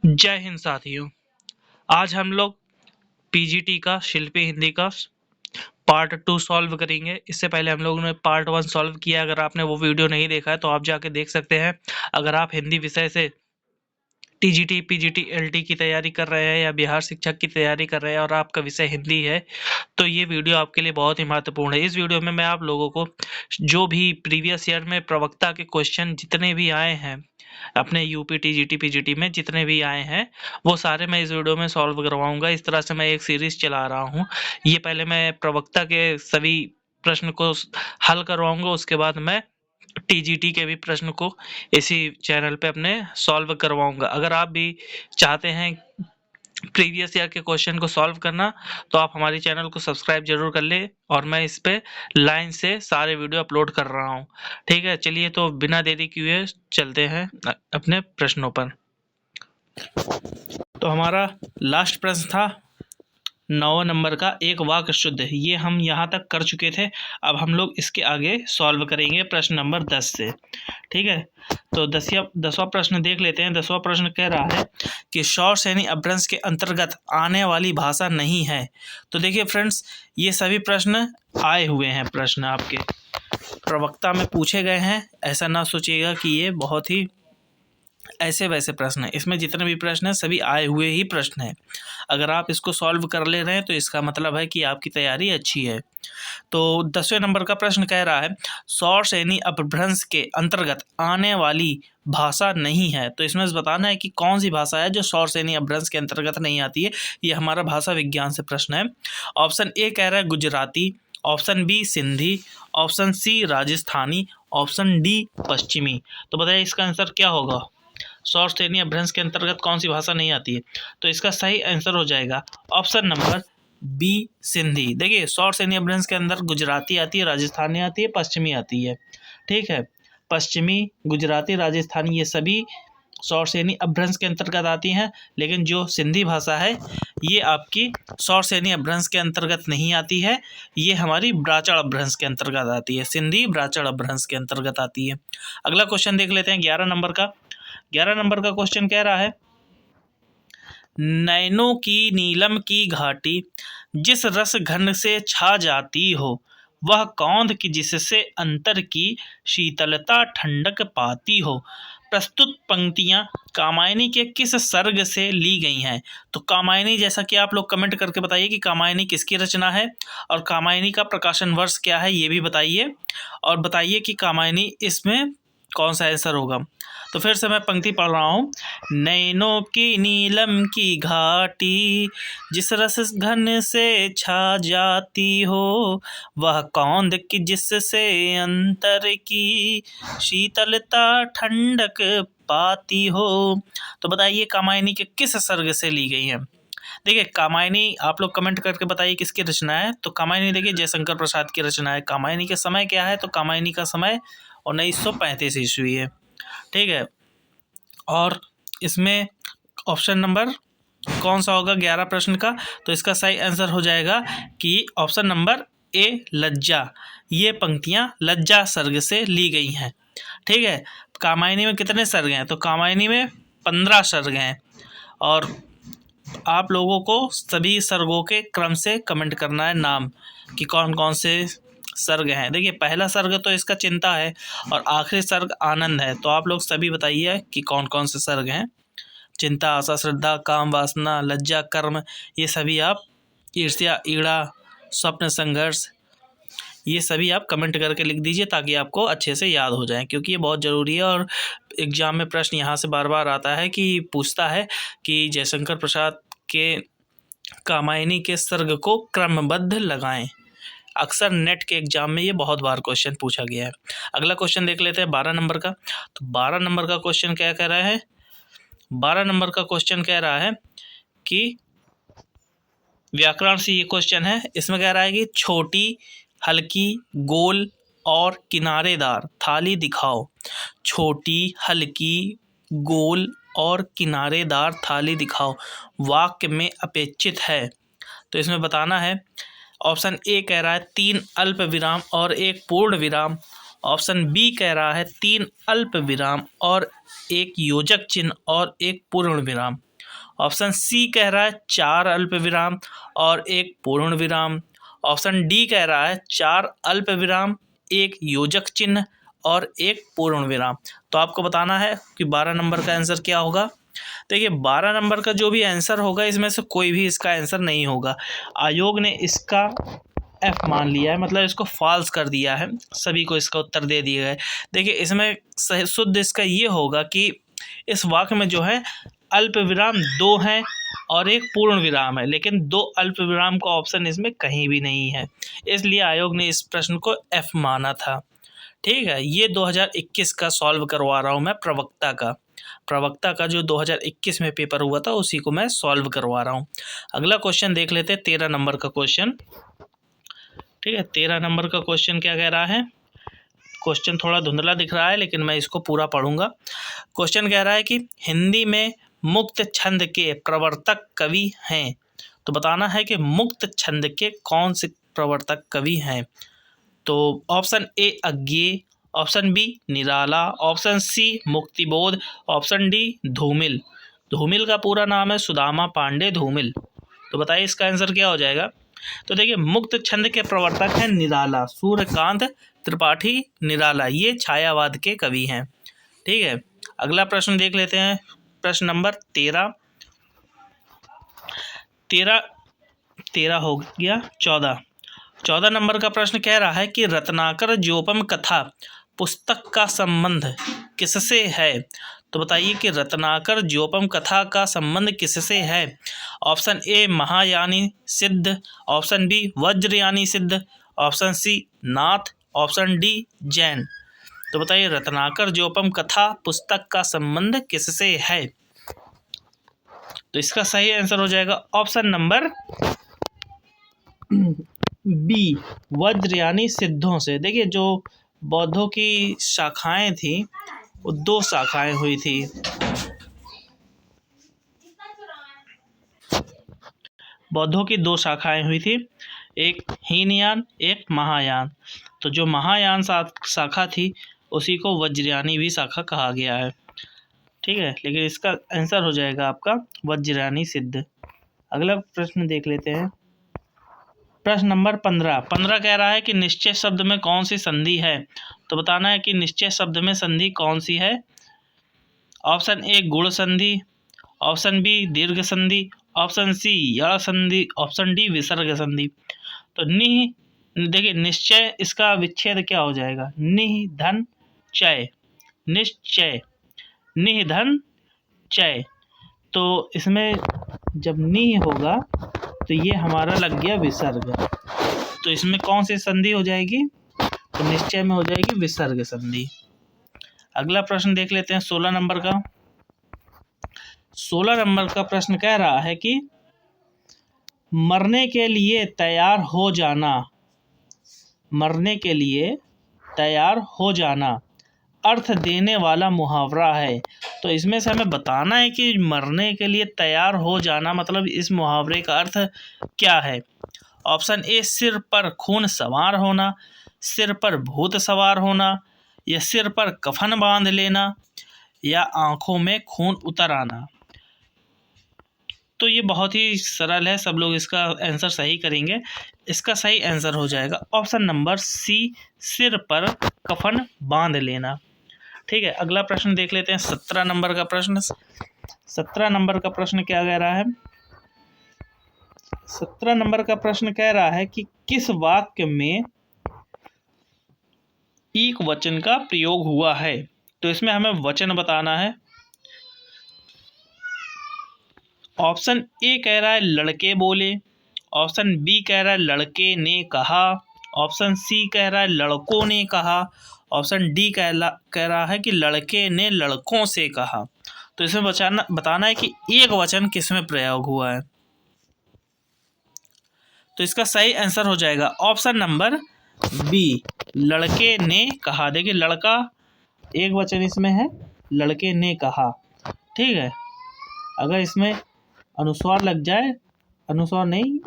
जय हिंद साथियों। आज हम लोग पीजीटी का शिल्पी हिंदी का पार्ट 2 सॉल्व करेंगे। इससे पहले हम लोगों ने पार्ट 1 सॉल्व किया। अगर आपने वो वीडियो नहीं देखा है तो आप जाके देख सकते हैं। अगर आप हिंदी विषय से टीजीटी, पीजीटी, एलटी की तैयारी कर रहे हैं या बिहार शिक्षक की तैयारी कर रहे हैं और आपका विषय हिंदी है तो ये वीडियो आपके लिए बहुत ही महत्वपूर्ण है। इस वीडियो में मैं आप लोगों को जो भी प्रीवियस ईयर में प्रवक्ता के क्वेश्चन जितने भी आए हैं अपने यूपी, टीजीटी, पीजीटी में जितने भी आए हैं वो सारे मैं इस वीडियो में सॉल्व करवाऊंगा। इस तरह से मैं एक सीरीज चला रहा हूँ। ये पहले मैं प्रवक्ता के सभी प्रश्न को हल करवाऊंगा, उसके बाद मैं टीजीटी के भी प्रश्न को इसी चैनल पे अपने सॉल्व करवाऊंगा। अगर आप भी चाहते हैं प्रीवियस ईयर के क्वेश्चन को सॉल्व करना तो आप हमारे चैनल को सब्सक्राइब जरूर कर ले और मैं इस पे लाइन से सारे वीडियो अपलोड कर रहा हूँ। ठीक है, चलिए तो बिना देरी किए चलते हैं अपने प्रश्नों पर। तो हमारा लास्ट प्रश्न था 9 नंबर का, एक वाक्य शुद्ध। ये हम यहाँ तक कर चुके थे। अब हम लोग इसके आगे सॉल्व करेंगे प्रश्न नंबर 10 से। ठीक है, तो 10वां प्रश्न देख लेते हैं। 10वां प्रश्न कह रहा है कि शौर सैनी अपभ्रंश के अंतर्गत आने वाली भाषा नहीं है। तो देखिए फ्रेंड्स, ये सभी प्रश्न आए हुए हैं, प्रश्न आपके प्रवक्ता में पूछे गए हैं। ऐसा ना सोचिएगा कि ये बहुत ही ऐसे वैसे प्रश्न है। इसमें जितने भी प्रश्न हैं सभी आए हुए ही प्रश्न हैं। अगर आप इसको सॉल्व कर ले रहे हैं तो इसका मतलब है कि आपकी तैयारी अच्छी है। तो 10वें नंबर का प्रश्न कह रहा है सौर सैनी अपभ्रंश के अंतर्गत आने वाली भाषा नहीं है। तो इसमें बताना है कि कौन सी भाषा है जो सौर सैनी अपभ्रंश के अंतर्गत नहीं आती है। ये हमारा भाषा विज्ञान से प्रश्न है। ऑप्शन ए कह रहा है Gujarati, option B Sindhi, option C Rajasthani, option D पश्चिमी। तो बताइए इसका आंसर क्या होगा। सौर सैनी अपभ्रंश के अंतर्गत कौन सी भाषा नहीं आती है। तो इसका सही आंसर हो जाएगा ऑप्शन नंबर बी सिंधी। देखिए सौर सैनी अपभ्रंश के अंदर गुजराती आती है, राजस्थानी आती है, पश्चिमी आती है। ठीक है, पश्चिमी, गुजराती, राजस्थानी ये सभी सौर सैनी अपभ्रंश के अंतर्गत आती हैं। लेकिन जो सिंधी भाषा है ये आपकी सौर सैनी अपभ्रंश के अंतर्गत नहीं आती है। ये हमारी ब्राह्मण अपभ्रंश के अंतर्गत आती है। सिंधी ब्राह्मण अपभ्रंश के अंतर्गत आती है। अगला क्वेश्चन देख लेते हैं 11 नंबर का। 11 नंबर का क्वेश्चन कह रहा है नैनों की नीलम की घाटी जिस रस घन से छा जाती हो वह कौंध की जिससे अंतर की शीतलता ठंडक पाती हो। प्रस्तुत पंक्तियां कामायनी के किस सर्ग से ली गई हैं। तो कामायनी, जैसा कि आप लोग कमेंट करके बताइए कि कामायनी किसकी रचना है और कामायनी का प्रकाशन वर्ष क्या है ये भी बताइए। और बताइए कि कामायनी इसमें कौन सा आंसर होगा। तो फिर से मैं पंक्ति पढ़ रहा हूँ। नैनों की नीलम की घाटी जिस रस घन से छा जाती हो वह कौंध की जिससे अंतर की शीतलता ठंडक पाती हो। तो बताइए कामायनी के किस सर्ग से ली गई है। देखिए कामायनी आप लोग कमेंट करके बताइए किसकी रचना है। तो कामायनी देखिए जयशंकर प्रसाद की रचना है। कामायनी के समय क्या है। तो कामायनी का समय 1935 ईस्वी है। ठीक है, और इसमें ऑप्शन नंबर कौन सा होगा 11 प्रश्न का। तो इसका सही आंसर हो जाएगा कि ऑप्शन नंबर ए लज्जा। ये पंक्तियां लज्जा सर्ग से ली गई हैं। ठीक है, कामायनी में कितने सर्ग हैं। तो कामायनी में 15 सर्ग हैं और आप लोगों को सभी सर्गों के क्रम से कमेंट करना है नाम कि कौन कौन से सर्ग हैं। देखिए पहला सर्ग तो इसका चिंता है और आखिरी सर्ग आनंद है। तो आप लोग सभी बताइए कि कौन कौन से सर्ग हैं। चिंता, आशा, श्रद्धा, काम, वासना, लज्जा, कर्म, ये सभी आप, ईर्ष्या, ईड़ा, स्वप्न, संघर्ष, ये सभी आप कमेंट करके लिख दीजिए ताकि आपको अच्छे से याद हो जाए, क्योंकि ये बहुत ज़रूरी है। और एग्जाम में प्रश्न यहाँ से बार बार आता है कि पूछता है कि जयशंकर प्रसाद के कामायनी के सर्ग को क्रमबद्ध लगाएं। अक्सर नेट के एग्जाम में ये बहुत बार क्वेश्चन पूछा गया है। अगला क्वेश्चन देख लेते हैं 12 नंबर का। तो 12 नंबर का क्वेश्चन क्या कह रहा है। 12 नंबर का क्वेश्चन कह रहा है कि व्याकरण से ये क्वेश्चन है। इसमें कह रहा है कि छोटी, हल्की, गोल और किनारेदार थाली दिखाओ। छोटी, हल्की, गोल और किनारेदार थाली दिखाओ, वाक्य में अपेक्षित है। तो इसमें बताना है। ऑप्शन ए कह रहा है 3 अल्प विराम और 1 पूर्ण विराम। ऑप्शन बी कह रहा है 3 अल्प विराम और 1 योजक चिन्ह और 1 पूर्ण विराम। ऑप्शन सी कह रहा है 4 अल्प विराम और 1 पूर्ण विराम। ऑप्शन डी कह रहा है 4 अल्प विराम, 1 योजक चिन्ह और 1 पूर्ण विराम। तो आपको बताना है कि 12 नंबर का आंसर क्या होगा। देखिए 12 नंबर का जो भी आंसर होगा इसमें से कोई भी इसका आंसर नहीं होगा। आयोग ने इसका एफ मान लिया है, मतलब इसको फॉल्स कर दिया है, सभी को इसका उत्तर दे दिया है। देखिए इसमें सही शुद्ध इसका ये होगा कि इस वाक्य में जो है अल्प विराम 2 हैं और 1 पूर्ण विराम है, लेकिन 2 अल्प विराम का ऑप्शन इसमें कहीं भी नहीं है, इसलिए आयोग ने इस प्रश्न को एफ माना था। ठीक है, ये 2021 का सॉल्व करवा रहा हूँ मैं, प्रवक्ता का जो 2021 में पेपर हुआ था उसी को मैं सॉल्व करवा रहा हूँ। अगला क्वेश्चन देख लेते हैं, 13 नंबर का क्वेश्चन। ठीक है, 13 नंबर का क्वेश्चन क्या कह रहा है। क्वेश्चन थोड़ा धुंधला दिख रहा है लेकिन मैं इसको पूरा पढ़ूंगा। क्वेश्चन कह रहा है कि हिंदी में मुक्त छंद के प्रवर्तक कवि हैं। तो बताना है कि मुक्त छंद के कौन से प्रवर्तक कवि हैं। तो option A Agyeya, option B Nirala, option C Muktibodh, option D Dhoomil. Dhoomil का पूरा नाम है सुदामा पांडे धूमिल। तो बताइए इसका आंसर क्या हो जाएगा। तो देखिए मुक्त छंद के प्रवर्तक हैं निराला, सूर्यकांत त्रिपाठी निराला, ये छायावाद के कवि हैं। ठीक है, अगला प्रश्न देख लेते हैं, प्रश्न नंबर 13 हो गया। 14 नंबर का प्रश्न कह रहा है कि रत्नाकर ज्योपम कथा पुस्तक का संबंध किससे है। तो बताइए कि रत्नाकर ज्योपम कथा का संबंध किससे है। ऑप्शन ए महायानी सिद्ध, ऑप्शन बी वज्रयानी सिद्ध, ऑप्शन सी नाथ, ऑप्शन डी जैन। तो बताइए रत्नाकर ज्योपम कथा पुस्तक का संबंध किससे है। तो इसका सही आंसर हो जाएगा ऑप्शन नंबर बी वज्रयानी सिद्धों से। देखिए जो बौद्धों की शाखाएं थी वो 2 शाखाएं हुई थी। बौद्धों की 2 शाखाएं हुई थी, एक हीनयान एक महायान। तो जो महायान शाखा थी उसी को वज्रयानी भी शाखा कहा गया है। ठीक है, लेकिन इसका आंसर हो जाएगा आपका वज्रयानी सिद्ध। अगला प्रश्न देख लेते हैं, प्रश्न नंबर 15 कह रहा है कि निश्चय शब्द में कौन सी संधि है। तो बताना है कि निश्चय शब्द में संधि कौन सी है। ऑप्शन ए गुण संधि, ऑप्शन बी दीर्घ संधि, ऑप्शन सी यण संधि, ऑप्शन डी विसर्ग संधि। तो देखिए निश्चय इसका विच्छेद क्या हो जाएगा, निह धन चय, निश्चय निह धन चय। तो इसमें जब निह होगा तो ये हमारा लग गया विसर्ग, तो इसमें कौन सी संधि हो जाएगी, तो निश्चय में हो जाएगी विसर्ग संधि। अगला प्रश्न देख लेते हैं 16 नंबर का। 16 नंबर का प्रश्न कह रहा है कि मरने के लिए तैयार हो जाना, मरने के लिए तैयार हो जाना अर्थ देने वाला मुहावरा है। तो इसमें से हमें बताना है कि मरने के लिए तैयार हो जाना मतलब इस मुहावरे का अर्थ क्या है। ऑप्शन ए सिर पर खून सवार होना, सिर पर भूत सवार होना, या सिर पर कफन बांध लेना, या आंखों में खून उतर आना। तो ये बहुत ही सरल है, सब लोग इसका आंसर सही करेंगे। इसका सही आंसर हो जाएगा ऑप्शन नंबर सी सिर पर कफन बांध लेना। ठीक है, अगला प्रश्न देख लेते हैं 17 नंबर का प्रश्न। 17 नंबर का प्रश्न क्या कह रहा है। 17 नंबर का प्रश्न कह रहा है कि किस वाक्य में एक वचन का प्रयोग हुआ है। तो इसमें हमें वचन बताना है। ऑप्शन ए कह रहा है लड़के बोले, ऑप्शन बी कह रहा है लड़के ने कहा, ऑप्शन सी कह रहा है लड़कों ने कहा, ऑप्शन डी कह रहा है कि लड़के ने लड़कों से कहा। तो इसमें बताना है कि एक वचन किस में प्रयोग हुआ है। तो इसका सही आंसर हो जाएगा ऑप्शन नंबर बी लड़के ने कहा। देखिए लड़का एक वचन इसमें है, लड़के ने कहा। ठीक है, अगर इसमें अनुस्वार लग जाए, अनुस्वार नहीं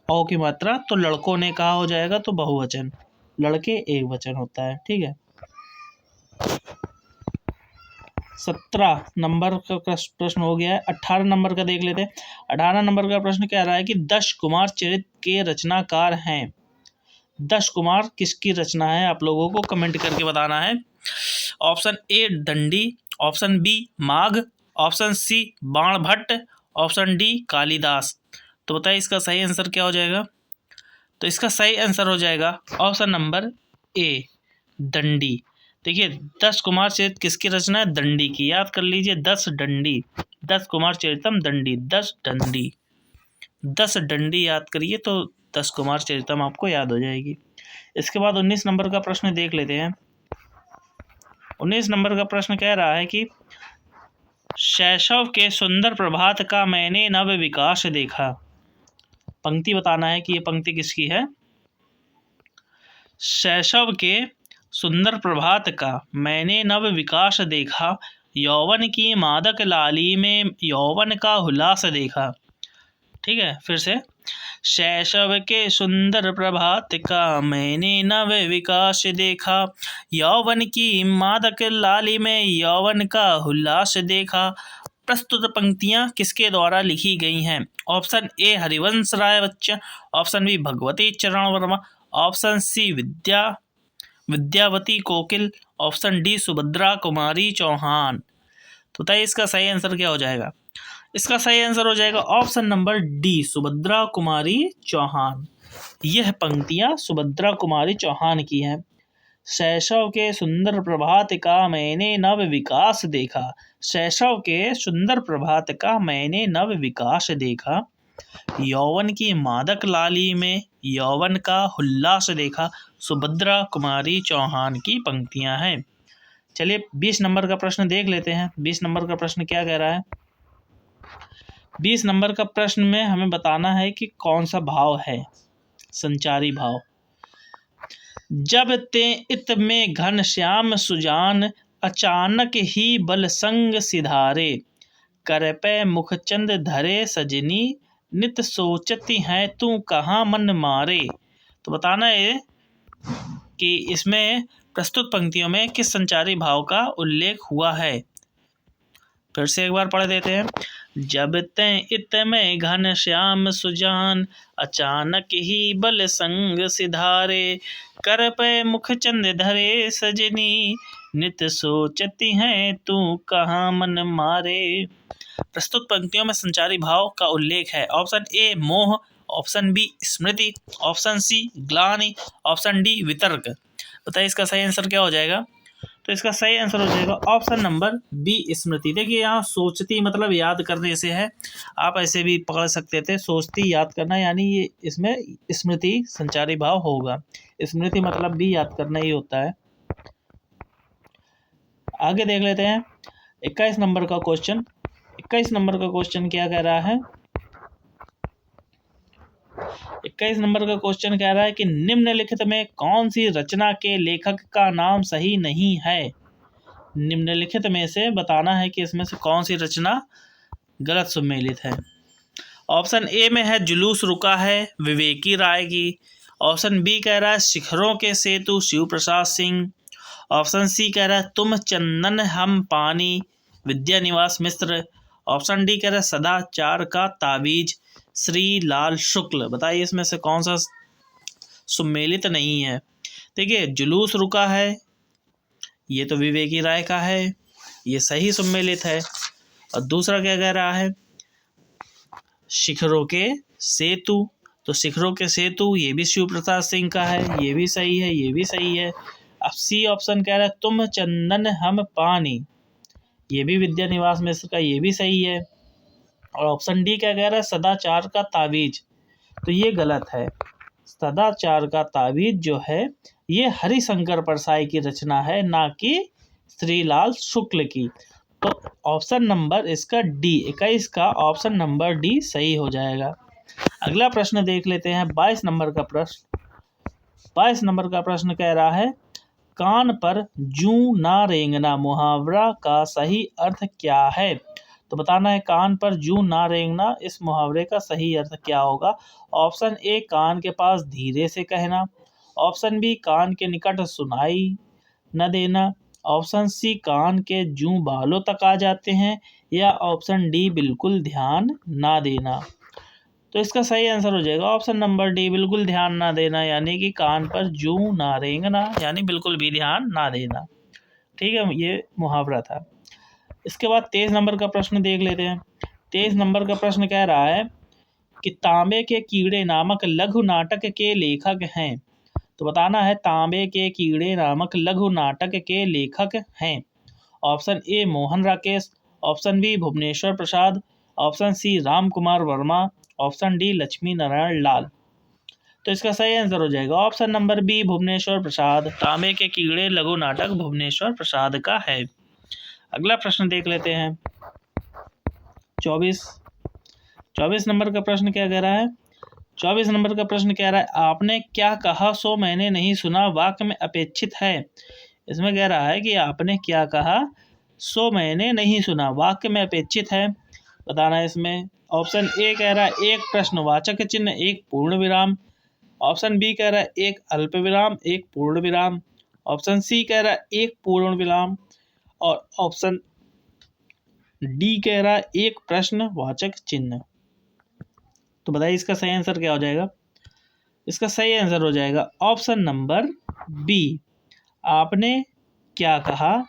औ की मात्रा, तो लड़कों ने कहा हो जाएगा, तो बहुवचन, लड़के एक वचन होता है। ठीक है, 17 नंबर का प्रश्न हो गया है। 18 नंबर का देख लेते हैं। 18 नंबर का प्रश्न कह रहा है कि दश कुमार चरित्र के रचनाकार हैं। दश कुमार किसकी रचना है, आप लोगों को कमेंट करके बताना है। Option A Dandi, option B Magh, option C Banabhatta, option D Kalidas. तो बताइए इसका सही आंसर क्या हो जाएगा। तो इसका सही आंसर हो जाएगा ऑप्शन नंबर ए दंडी। देखिए 10 कुमार चरित्र किसकी रचना है, दंडी की। याद कर लीजिए 10 डंडी, 10 कुमार चरितम दंडी, 10 डंडी, 10 डंडी याद करिए तो 10 कुमार चरितम आपको याद हो जाएगी। इसके बाद 19 नंबर का प्रश्न देख लेते हैं। 19 नंबर का प्रश्न कह रहा है कि शैशव के सुंदर प्रभात का मैंने नव विकास देखा। पंक्ति बताना है कि ये पंक्ति किसकी है। शैशव के सुंदर प्रभात का मैंने नव विकास देखा, यौवन की मादक लाली में यौवन का उल्लास देखा। ठीक है, फिर से। शैशव के सुंदर प्रभात का मैंने नव विकास देखा, यौवन की मादक लाली में यौवन का उल्लास देखा। प्रस्तुत पंक्तियां किसके द्वारा लिखी गई हैं। Option A Harivansh Rai Bachchan, option B Bhagwati Charan Verma, option C Vidyavati Kokil, option D Subhadra Kumari Chauhan. तो बताइए इसका सही आंसर क्या हो जाएगा। इसका सही आंसर हो जाएगा option number D Subhadra Kumari Chauhan. यह पंक्तियां सुभद्रा कुमारी चौहान की हैं। शैशव के सुंदर प्रभात का मैंने नव विकास देखा, शैशव के सुंदर प्रभात का मैंने नव विकास देखा, यौवन की मादक लाली में यौवन का उल्लास देखा। सुभद्रा कुमारी चौहान की पंक्तियां हैं। चलिए 20 नंबर का प्रश्न देख लेते हैं। 20 नंबर का प्रश्न क्या कह रहा है। 20 नंबर का प्रश्न में हमें बताना है कि कौन सा भाव है, संचारी भाव। जब ते इत में घन श्याम सुजान, अचानक ही बल संग सिधारे, कर पे मुखचंद धरे सजनी, नित सोचती हैं तू कहाँ मन मारे। तो बताना है कि इसमें प्रस्तुत पंक्तियों में किस संचारी भाव का उल्लेख हुआ है। फिर से एक बार पढ़ देते हैं। जब तैं इत में घन श्याम सुजान, अचानक ही बल संग सिधारे, कर पे मुखचंद धरे सजनी, नित सोचती हैं तू कहाँ मन मारे। प्रस्तुत पंक्तियों में संचारी भाव का उल्लेख है। ऑप्शन ए मोह, ऑप्शन बी स्मृति, ऑप्शन सी ग्लानि, ऑप्शन डी वितर्क। बताइए इसका सही आंसर क्या हो जाएगा। तो इसका सही आंसर हो जाएगा ऑप्शन नंबर बी स्मृति। देखिए यहाँ सोचती मतलब याद करने से है, आप ऐसे भी पकड़ सकते थे, सोचती याद करना, यानी ये इसमें स्मृति संचारी भाव होगा। स्मृति मतलब भी याद करना ही होता है। आगे देख लेते हैं 21 नंबर का क्वेश्चन। 21 नंबर का क्वेश्चन क्या कह रहा है। 21 नंबर का क्वेश्चन कह रहा है कि निम्नलिखित में कौन सी रचना के लेखक का नाम सही नहीं है। निम्नलिखित में से बताना है कि इसमें से कौन सी रचना गलत सम्मिलित है। ऑप्शन ए में है जुलूस रुका है, विवेकी राय की। ऑप्शन बी कह रहा है शिखरों के सेतु, शिव प्रसाद सिंह। ऑप्शन सी कह रहा है तुम चंदन हम पानी, विद्या निवास मिश्र। ऑप्शन डी कह रहा है सदाचार का ताबीज, श्री लाल शुक्ल। बताइए इसमें से कौन सा सम्मिलित नहीं है। देखिए जुलूस रुका है, ये तो विवेकी राय का है, ये सही सम्मिलित है। और दूसरा क्या कह रहा है शिखरों के सेतु, तो शिखरों के सेतु ये भी शिव प्रसाद सिंह का है, ये भी सही है, ये भी सही है। अब सी ऑप्शन कह रहा है तुम चंदन हम पानी, ये भी विद्या निवास मिश्र का, ये भी सही है। और ऑप्शन डी क्या कह रहा है सदाचार का ताबीज, तो ये गलत है। सदाचार का ताबीज जो है ये हरिशंकर परसाई की रचना है, ना कि श्रीलाल शुक्ल की। तो ऑप्शन नंबर इसका डी 21 का ऑप्शन नंबर डी सही हो जाएगा। अगला प्रश्न देख लेते हैं 22 नंबर का प्रश्न। 22 नंबर का प्रश्न कह रहा है कान पर जूं ना रेंगना मुहावरा का सही अर्थ क्या है। तो बताना है कान पर जूं ना रेंगना, इस मुहावरे का सही अर्थ क्या होगा। ऑप्शन ए कान के पास धीरे से कहना, ऑप्शन बी कान के निकट सुनाई न देना, ऑप्शन सी कान के जूं बालों तक आ जाते हैं, या ऑप्शन डी बिल्कुल ध्यान ना देना। तो इसका सही आंसर हो जाएगा ऑप्शन नंबर डी, बिल्कुल ध्यान ना देना, यानी कि कान पर जूं ना रेंगना, यानी बिल्कुल भी ध्यान ना देना। ठीक है, ये मुहावरा था। इसके बाद 23 नंबर का प्रश्न देख लेते हैं। 23 नंबर का प्रश्न कह रहा है कि तांबे के कीड़े नामक लघु नाटक के लेखक हैं। तो बताना है तांबे के कीड़े नामक लघु नाटक के लेखक हैं। Option A Mohan Rakesh, option B Bhuvneshwar Prasad, option C Ram Kumar Verma, option D Lakshmi Narayan Lal. तो इसका सही आंसर हो जाएगा option number B Bhuvneshwar Prasad. तांबे के कीड़े लघु नाटक भुवनेश्वर प्रसाद का है। अगला प्रश्न देख लेते हैं। 24 नंबर का प्रश्न क्या कह रहा है। 24 नंबर का प्रश्न कह रहा है आपने क्या कहा सो मैंने नहीं सुना, वाक्य में अपेक्षित है। इसमें कह रहा है कि आपने क्या कहा सो मैंने नहीं सुना, वाक्य में अपेक्षित है। बताना है इसमें। ऑप्शन ए कह रहा है एक प्रश्नवाचक चिन्ह एक पूर्ण विराम, ऑप्शन बी कह रहा है एक अल्प विराम एक पूर्ण विराम, ऑप्शन सी कह रहा है एक पूर्ण विराम, और ऑप्शन डी कह रहा है एक प्रश्नवाचक चिन्ह। तो बताइए इसका सही आंसर क्या हो जाएगा। इसका सही आंसर हो जाएगा ऑप्शन नंबर बी, आपने क्या कहा।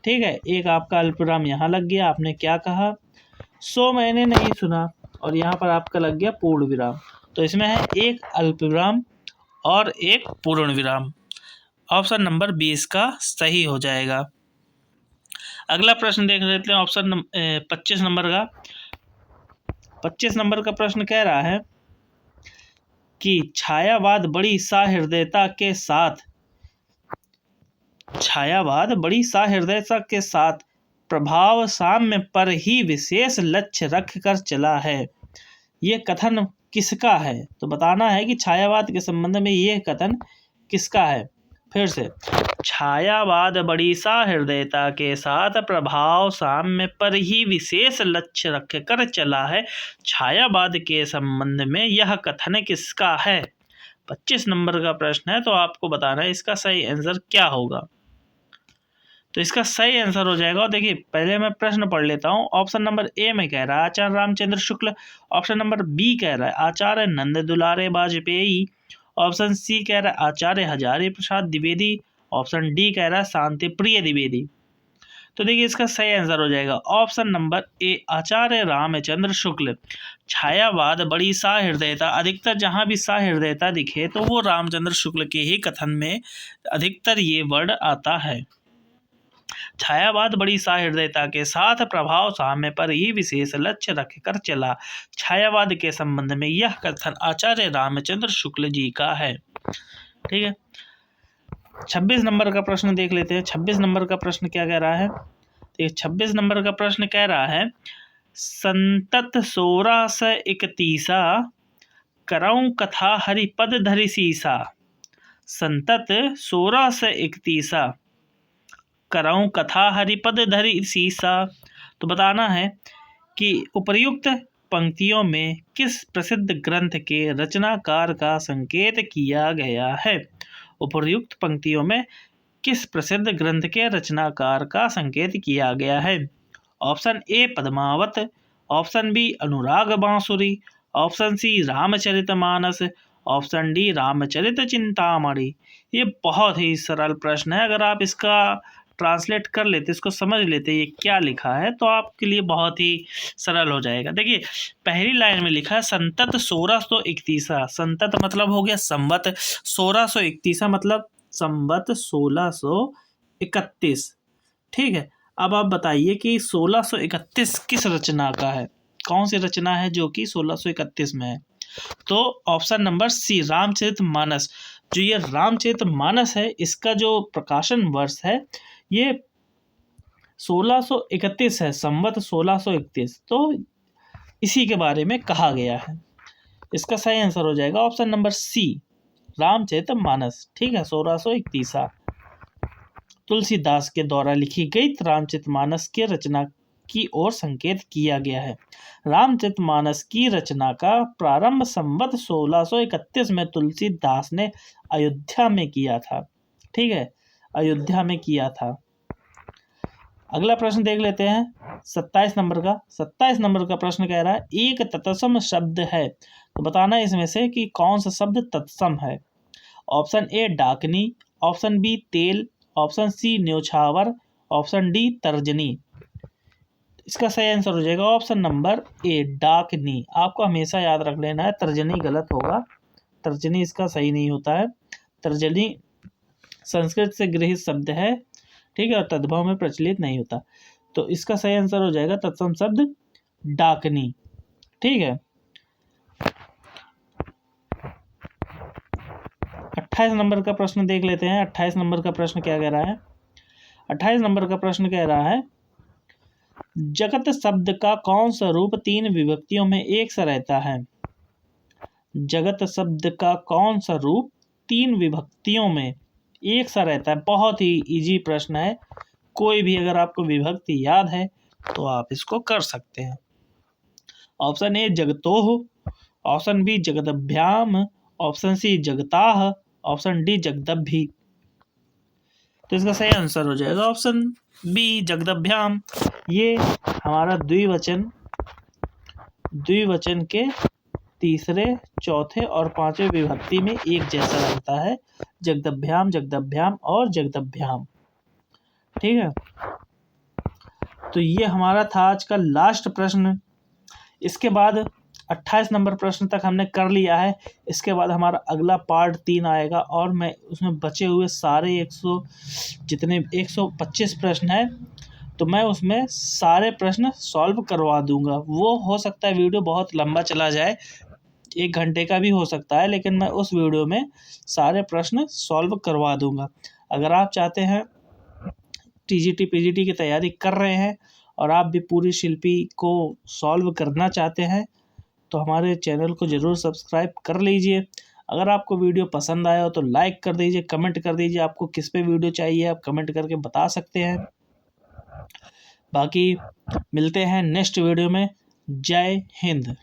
ठीक है, एक आपका अल्पविराम यहाँ लग गया, आपने क्या कहा सो मैंने नहीं सुना, और यहाँ पर आपका लग गया पूर्ण विराम। तो इसमें है एक अल्पविराम और एक पूर्ण विराम। ऑप्शन नंबर 20 का सही हो जाएगा। अगला प्रश्न देख लेते हैं ऑप्शन 25 नंबर का। 25 नंबर का प्रश्न कह रहा है कि छायावाद बड़ी सहृदयता के साथ प्रभाव साम्य पर ही विशेष लक्ष्य रख कर चला है। ये कथन किसका है। तो बताना है कि छायावाद के संबंध में ये कथन किसका है। फिर से, छायावाद बड़ी सहृदयता के साथ प्रभाव साम्य पर ही विशेष लक्ष्य रख कर चला है। छायावाद के संबंध में यह कथन किसका है। 25 नंबर का प्रश्न है, तो आपको बताना है इसका सही आंसर क्या होगा। तो इसका सही आंसर हो जाएगा, और देखिए पहले मैं प्रश्न पढ़ लेता हूँ। ऑप्शन नंबर ए में कह रहा है आचार्य Ramchandra Shukla, option number B कह रहा है आचार्य नंद दुलारे वाजपेयी, ऑप्शन सी कह रहा है आचार्य हजारी प्रसाद द्विवेदी, ऑप्शन डी कह रहा है शांति प्रिय द्विवेदी। तो देखिए इसका सही आंसर हो जाएगा ऑप्शन नंबर ए आचार्य रामचंद्र शुक्ल। छायावाद बड़ी सहृदयता, अधिकतर जहाँ भी सहृदयता दिखे तो वो रामचंद्र शुक्ल के ही कथन में अधिकतर ये वर्ड आता है। छायावाद बड़ी सहृदयता के साथ प्रभाव साम्य पर ही विशेष लक्ष्य रखकर चला। छायावाद के संबंध में यह कथन आचार्य रामचंद्र शुक्ल जी का है। ठीक है, 26 नंबर का प्रश्न देख लेते हैं। 26 नंबर का प्रश्न क्या कह रहा है। तो 26 नंबर का प्रश्न कह रहा है संतत 1631 करऊं कथा हरिपद धरि सीसा। संतत 1631 करऊं कथा हरिपद धरि सीसा। तो बताना है कि उपर्युक्त पंक्तियों में किस प्रसिद्ध ग्रंथ के रचनाकार का संकेत किया गया है। उपर्युक्त पंक्तियों में किस प्रसिद्ध ग्रंथ के रचनाकार का संकेत किया गया है। Option A Padmavat, option B Anurag Bansuri, option C Ramcharitmanas, option D Ramcharit Chintamani. ये बहुत ही सरल प्रश्न है, अगर आप इसका ट्रांसलेट कर लेते, इसको समझ लेते ये क्या लिखा है, तो आपके लिए बहुत ही सरल हो जाएगा। देखिए पहली लाइन में लिखा है संतत 1631। संतत मतलब हो गया संवत, 1631 मतलब संवत 1631। ठीक है, अब आप बताइए कि 1631 किस रचना का है, कौन सी रचना है जो कि 1631 में है। तो ऑप्शन नंबर सी रामचरितमानस। जो ये रामचरितमानस है इसका जो प्रकाशन वर्ष है ये 1631 है, संवत 1631। तो इसी के बारे में कहा गया है। इसका सही आंसर हो जाएगा ऑप्शन नंबर सी रामचरितमानस। ठीक है, 1631 तुलसीदास के द्वारा लिखी गई रामचरितमानस के रचना की ओर संकेत किया गया है। रामचरितमानस की रचना का प्रारंभ संवत 1631 में तुलसीदास ने अयोध्या में किया था। ठीक है, अयोध्या में किया था। अगला प्रश्न देख लेते हैं 27 नंबर का। 27 नंबर का प्रश्न कह रहा है एक तत्सम शब्द है, तो बताना इसमें से कि कौन सा शब्द तत्सम है। ऑप्शन ए डाकनी, ऑप्शन बी तेल, ऑप्शन सी न्योछावर, ऑप्शन डी तर्जनी। इसका सही आंसर हो जाएगा ऑप्शन नंबर ए डाकनी। आपको हमेशा याद रख लेना है, तर्जनी गलत होगा, तर्जनी इसका सही नहीं होता है। तर्जनी संस्कृत से गृहीत शब्द है, ठीक है, और तद्भव में प्रचलित नहीं होता। तो इसका सही आंसर हो जाएगा तत्सम शब्द डाकनी, ठीक है। 28 नंबर का प्रश्न देख लेते हैं। 28 नंबर का प्रश्न क्या कह रहा है। 28 नंबर का प्रश्न कह रहा है जगत शब्द का कौन सा रूप 3 विभक्तियों में एक सा रहता है। जगत शब्द का कौन सा रूप 3 विभक्तियों में एक सा रहता है। बहुत ही इजी प्रश्न है, कोई भी अगर आपको विभक्ति याद है तो आप इसको कर सकते हैं। ऑप्शन ए जगतोह, ऑप्शन बी जगदभ्याम, ऑप्शन सी जगताह, ऑप्शन डी जगदभी। तो इसका सही आंसर हो जाएगा ऑप्शन बी जगदभ्याम। ये हमारा द्विवचन के तीसरे, चौथे और पांचवें विभक्ति में एक जैसा रहता है, जगदभ्याम, जगदभ्याम और जगदभ्याम, ठीक है। तो ये हमारा था आज का लास्ट प्रश्न। इसके बाद 28 नंबर प्रश्न तक हमने कर लिया है। इसके बाद हमारा अगला पार्ट 3 आएगा और मैं उसमें बचे हुए सारे 125 प्रश्न हैं, तो मैं उसमें सारे प्रश्न सॉल्व करवा दूंगा। वो हो सकता है वीडियो बहुत लंबा चला जाए, 1 घंटे का भी हो सकता है, लेकिन मैं उस वीडियो में सारे प्रश्न सॉल्व करवा दूंगा। अगर आप चाहते हैं टीजीटी पीजीटी की तैयारी कर रहे हैं और आप भी पूरी शिल्पी को सॉल्व करना चाहते हैं तो हमारे चैनल को ज़रूर सब्सक्राइब कर लीजिए। अगर आपको वीडियो पसंद आया हो तो लाइक कर दीजिए, कमेंट कर दीजिए, आपको किस पे वीडियो चाहिए आप कमेंट करके बता सकते हैं। बाकी मिलते हैं नेक्स्ट वीडियो में। जय हिंद।